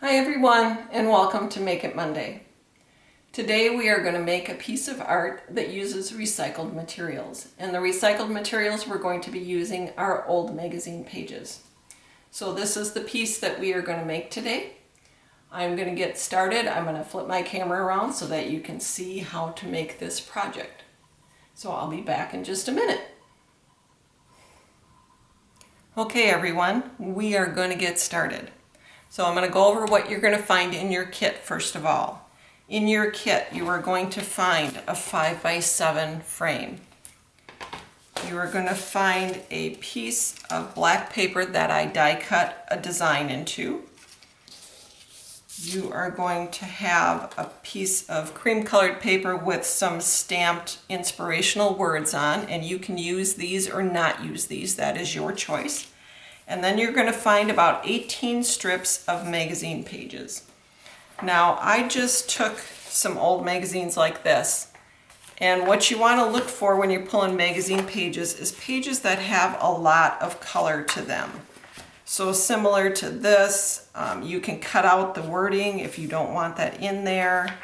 Hi everyone, and welcome to Make It Monday. Today we are going to make a piece of art that uses recycled materials. And the recycled materials we're going to be using are old magazine pages. So this is the piece that we are going to make today. I'm going to get started. I'm going to flip my camera around so that you can see how to make this project. So I'll be back in just a minute. Okay everyone, we are going to get started. So I'm going to go over what you're going to find in your kit first of all. In your kit, you are going to find a 5x7 frame. You are going to find a piece of black paper that I die cut a design into. You are going to have a piece of cream colored paper with some stamped inspirational words on, and you can use these or not use these, that is your choice. And then you're going to find about 18 strips of magazine pages. Now, I just took some old magazines like this, and what you want to look for when you're pulling magazine pages is pages that have a lot of color to them. So similar to this, you can cut out the wording if you don't want that in there.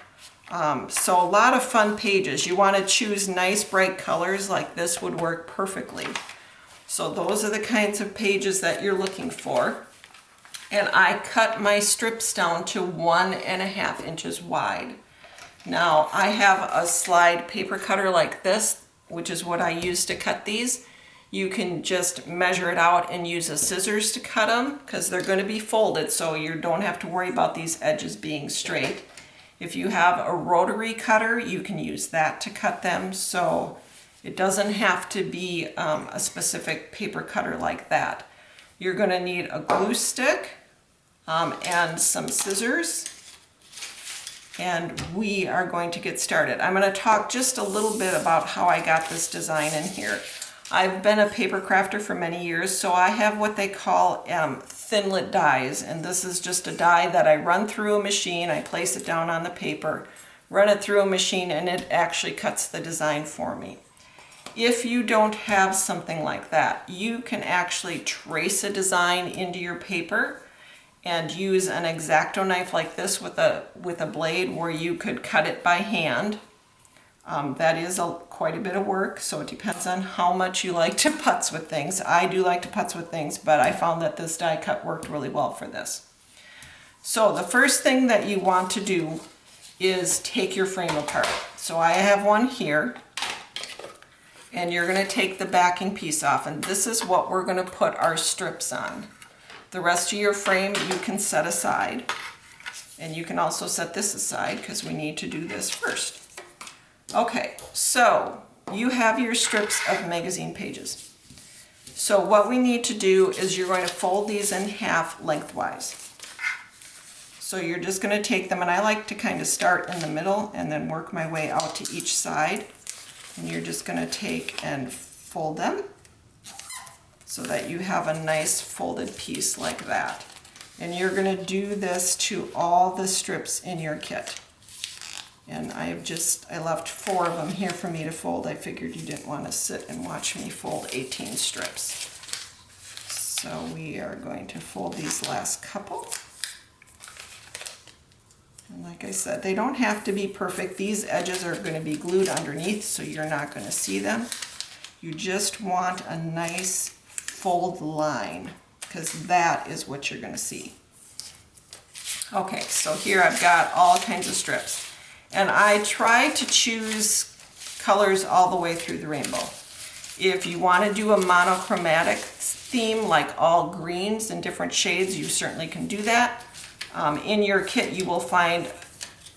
So a lot of fun pages. You want to choose nice bright colors, like this would work perfectly. So those are the kinds of pages that you're looking for. And I cut my strips down to 1.5 inches wide. Now I have a slide paper cutter like this, which is what I use to cut these. You can just measure it out and use a scissors to cut them because they're going to be folded, so you don't have to worry about these edges being straight. If you have a rotary cutter, you can use that to cut them. So it doesn't have to be a specific paper cutter like that. You're going to need a glue stick and some scissors, and we are going to get started. I'm going to talk just a little bit about how I got this design in here. I've been a paper crafter for many years, so I have what they call Thinlit dies, and this is just a die that I run through a machine. I place it down on the paper, run it through a machine, and it actually cuts the design for me. If you don't have something like that, you can actually trace a design into your paper and use an X-Acto knife like this with a blade where you could cut it by hand. That is quite a bit of work, so it depends on how much you like to putz with things. I do like to putz with things, but I found that this die cut worked really well for this. So the first thing that you want to do is take your frame apart. So I have one here. And you're going to take the backing piece off, and this is what we're going to put our strips on. The rest of your frame you can set aside, and you can also set this aside because we need to do this first. Okay, so you have your strips of magazine pages. So what we need to do is you're going to fold these in half lengthwise. So you're just going to take them, and I like to kind of start in the middle and then work my way out to each side. And you're just going to take and fold them so that you have a nice folded piece like that. And you're going to do this to all the strips in your kit. And I left 4 of them here for me to fold. I figured you didn't want to sit and watch me fold 18 strips. So we are going to fold these last couple. And like I said, they don't have to be perfect. These edges are going to be glued underneath, so you're not going to see them. You just want a nice fold line, because that is what you're going to see. Okay, so here I've got all kinds of strips. And I try to choose colors all the way through the rainbow. If you want to do a monochromatic theme, like all greens and different shades, you certainly can do that. In your kit you will find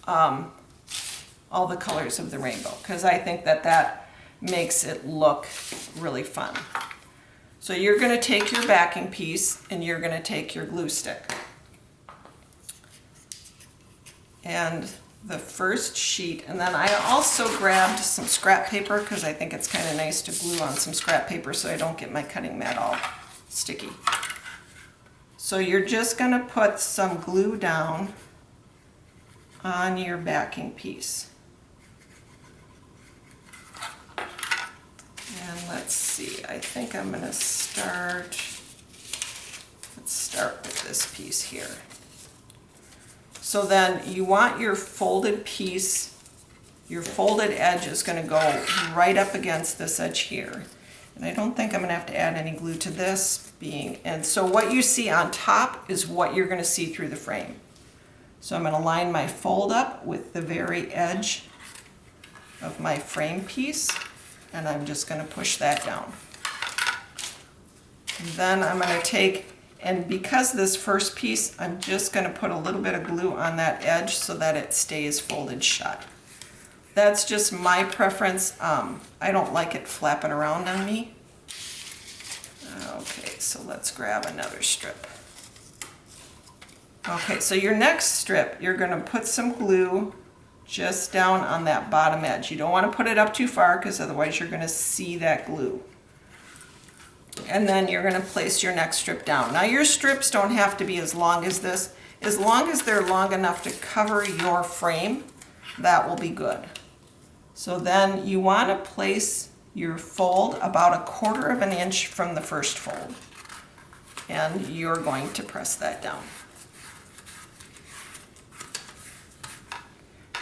all the colors of the rainbow, because I think that makes it look really fun. So you're going to take your backing piece and you're going to take your glue stick. And the first sheet, and then I also grabbed some scrap paper because I think it's kind of nice to glue on some scrap paper so I don't get my cutting mat all sticky. So you're just going to put some glue down on your backing piece. And let's see, I think I'm going to start, let's start with this piece here. So then you want your folded piece, your folded edge is going to go right up against this edge here. And I don't think I'm going to have to add any glue to this and so what you see on top is what you're going to see through the frame. So I'm going to line my fold up with the very edge of my frame piece, and I'm just going to push that down. And then I'm going to take, and because this first piece, I'm just going to put a little bit of glue on that edge so that it stays folded shut. That's just my preference. I don't like it flapping around on me. Okay, so let's grab another strip. Okay, so your next strip, you're going to put some glue just down on that bottom edge. You don't want to put it up too far because otherwise you're going to see that glue. And then you're going to place your next strip down. Now your strips don't have to be as long as this. As long as they're long enough to cover your frame, that will be good. So then you want to place your fold about 1/4 of an inch from the first fold. And you're going to press that down.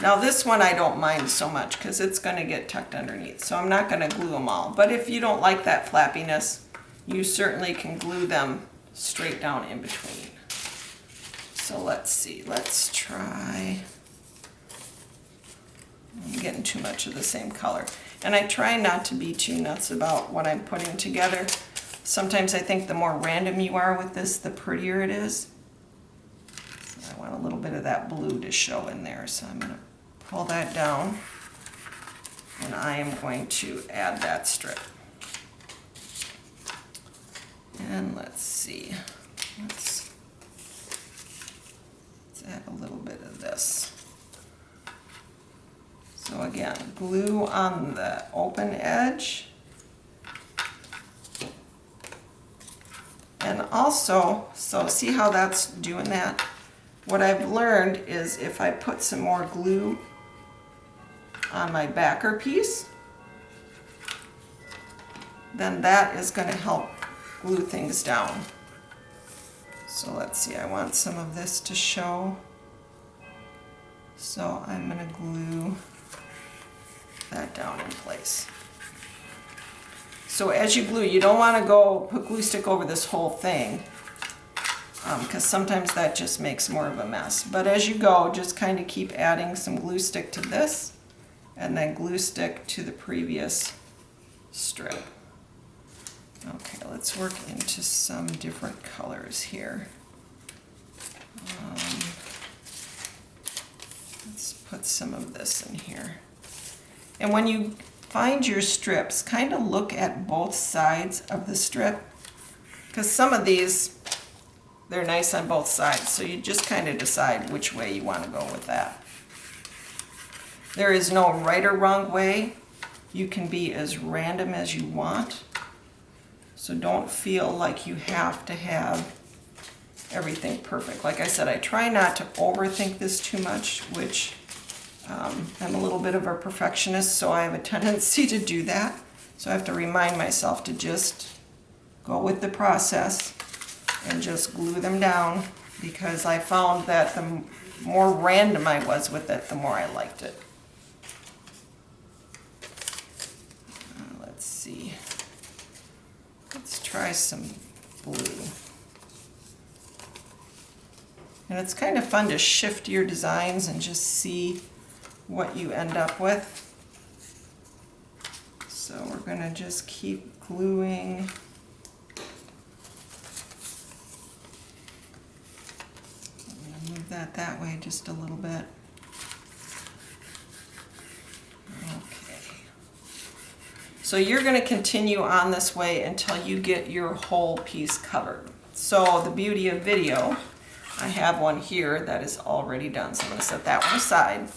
Now this one I don't mind so much because it's going to get tucked underneath, so I'm not going to glue them all. But if you don't like that flappiness, you certainly can glue them straight down in between. So let's see, let's try, I'm getting too much of the same color. And I try not to be too nuts about what I'm putting together. Sometimes I think the more random you are with this, the prettier it is. So I want a little bit of that blue to show in there, so I'm going to pull that down, and I am going to add that strip. And let's see, let's add a little bit of this. So again, glue on the open edge. And also, so see how that's doing that? What I've learned is if I put some more glue on my backer piece, then that is going to help glue things down. So let's see, I want some of this to show. So I'm going to glue that down in place. So as you glue, you don't want to go put glue stick over this whole thing because sometimes that just makes more of a mess. But as you go, just kind of keep adding some glue stick to this and then glue stick to the previous strip. Okay, let's work into some different colors here. Let's put some of this in here. And when you find your strips, kind of look at both sides of the strip, because some of these, they're nice on both sides, so you just kind of decide which way you want to go with that. There is no right or wrong way. You can be as random as you want, so don't feel like you have to have everything perfect. Like I said, I try not to overthink this too much, which I'm a little bit of a perfectionist, so I have a tendency to do that. So I have to remind myself to just go with the process and just glue them down, because I found that the more random I was with it, the more I liked it. Let's see. Let's try some blue. And it's kind of fun to shift your designs and just see what you end up with. So we're going to just keep gluing. I'm going to move that way just a little bit. Okay. So you're going to continue on this way until you get your whole piece covered. So the beauty of video, I have one here that is already done, so I'm going to set that one aside.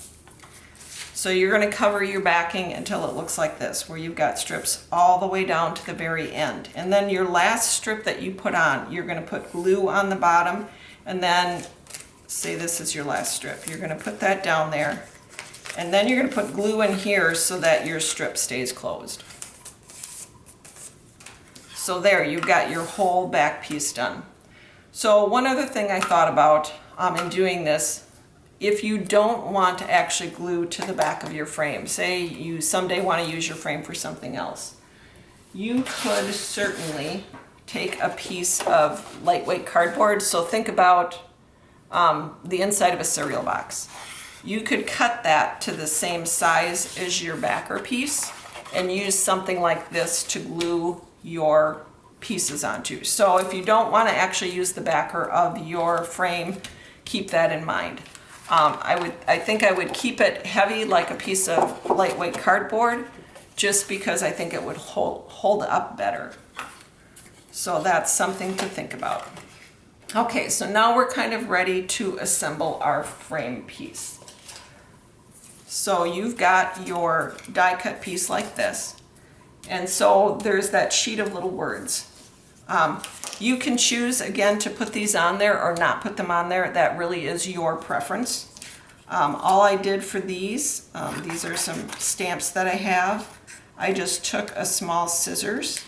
So you're going to cover your backing until it looks like this, where you've got strips all the way down to the very end. And then your last strip that you put on, you're going to put glue on the bottom, and then say this is your last strip. You're going to put that down there, and then you're going to put glue in here so that your strip stays closed. So there, you've got your whole back piece done. So one other thing I thought about in doing this if you don't want to actually glue to the back of your frame, say you someday want to use your frame for something else, you could certainly take a piece of lightweight cardboard. So think about the inside of a cereal box. You could cut that to the same size as your backer piece and use something like this to glue your pieces onto. So if you don't want to actually use the backer of your frame, keep that in mind. I think I would keep it heavy like a piece of lightweight cardboard, just because I think it would hold up better. So that's something to think about. Okay, so now we're kind of ready to assemble our frame piece. So you've got your die cut piece like this. And so there's that sheet of little words. You can choose again to put these on there or not put them on there. That really is your preference. All I did for these are some stamps that I have. I just took a small scissors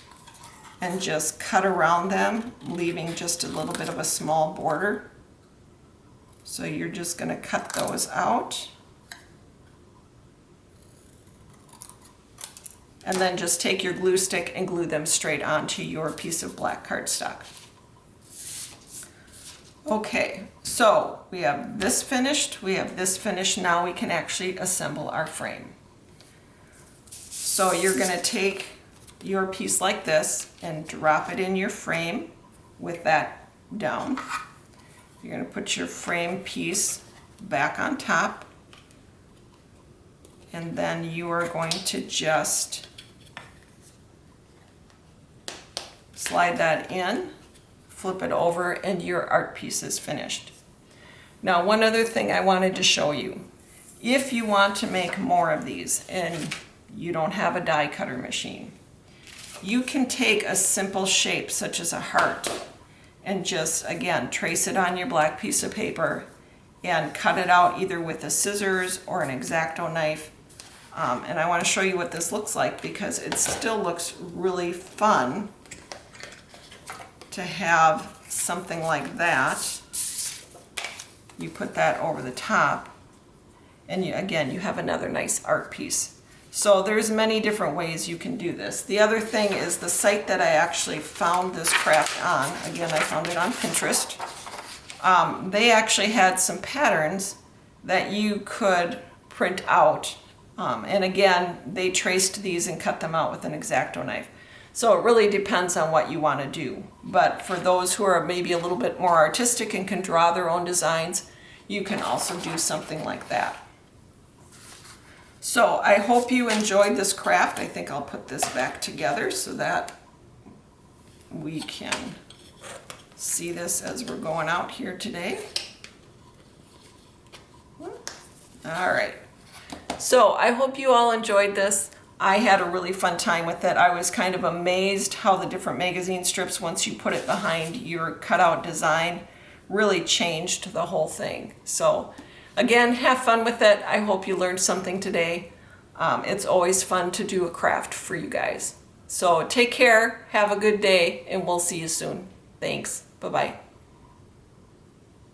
and just cut around them, leaving just a little bit of a small border. So you're just going to cut those out. And then just take your glue stick and glue them straight onto your piece of black cardstock. Okay, so we have this finished, we have this finished. Now we can actually assemble our frame. So you're going to take your piece like this and drop it in your frame with that down. You're going to put your frame piece back on top, and then you are going to just slide that in, flip it over, and your art piece is finished. Now, one other thing I wanted to show you. If you want to make more of these and you don't have a die cutter machine, you can take a simple shape such as a heart and just, again, trace it on your black piece of paper and cut it out either with a scissors or an X-Acto knife. And I want to show you what this looks like because it still looks really fun to have something like that. You put that over the top, and again, you have another nice art piece. So there's many different ways you can do this. The other thing is the site that I actually found this craft on, again, I found it on Pinterest. They actually had some patterns that you could print out. And again, they traced these and cut them out with an X-Acto knife. So it really depends on what you want to do. But for those who are maybe a little bit more artistic and can draw their own designs, you can also do something like that. So I hope you enjoyed this craft. I think I'll put this back together so that we can see this as we're going out here today. All right. So I hope you all enjoyed this. I had a really fun time with it. I was kind of amazed how the different magazine strips, once you put it behind your cutout design, really changed the whole thing. So again, have fun with it. I hope you learned something today. It's always fun to do a craft for you guys. So take care, have a good day, and we'll see you soon. Thanks. Bye-bye.